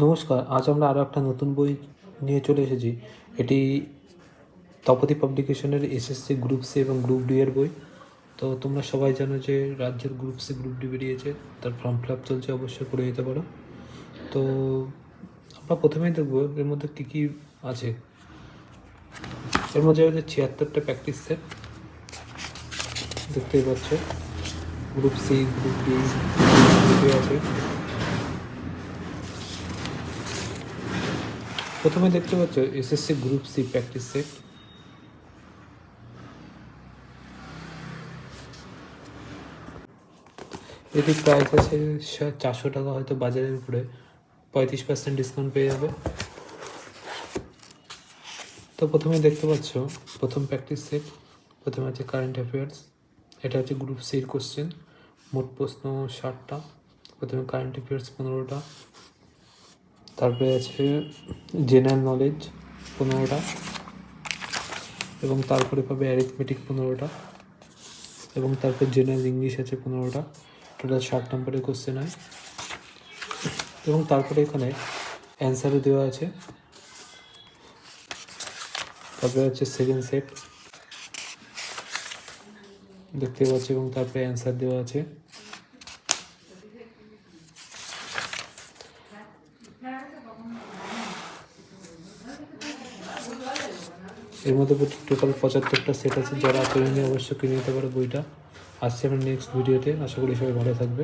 নমস্কার, আজ আমরা আরও একটা নতুন বই নিয়ে চলে এসেছি। এটি তপতী পাবলিকেশনের এসএসসি গ্রুপ সি এবং গ্রুপ ডি এর বই। তো তোমরা সবাই জানো যে রাজ্যের গ্রুপ সি গ্রুপ ডি বেরিয়েছে, তার ফর্ম ফিল আপ চলছে, অবশ্যই করে নিতে পারো। তো আমরা প্রথমেই দেখবো এর মধ্যে কী কী আছে। এর মধ্যে আছে 76টা প্র্যাকটিস সেট, দেখতেই পাচ্ছ। গ্রুপ সি গ্রুপ ডি আছে। প্রথমে দেখতে পাচ্ছ SSC group C practice set. এটি প্রাইস আছে 400 টাকা, হয়তো বাজারের উপরে 35% ডিসকাউন্ট পেয়ে যাবে। তো প্রথমে দেখতে পাচ্ছ প্রথম প্র্যাকটিস সেট। প্রথমে আছে কারেন্ট অ্যাফেয়ার্স। এটা হচ্ছে গ্রুপ সির কোশ্চেন, মোট প্রশ্ন 60টা। প্রথমে কারেন্ট অ্যাফেয়ার্স 15টা, তারপরে আছে জেনারেল নলেজ 15টা, এবং তারপরে পাবে অ্যারিথমেটিক 15টা, এবং তারপর জেনারেল ইংলিশ আছে 15টা। টোটাল 60 নম্বরের কোশ্চেন হয়। এবং তারপরে এখানে অ্যান্সারও দেওয়া আছে। তারপরে হচ্ছে সেকেন্ড সেট, দেখতে পাচ্ছি, এবং তারপরে অ্যান্সার দেওয়া আছে। এর মধ্যে টোটাল 75টা সেট আছে। যারা কিনে নিয়ে অবশ্যই কিনে নিতে পারে বইটা। আসছে আমার নেক্সট ভিডিওতে। আশা করি সবাই ভালো থাকবে।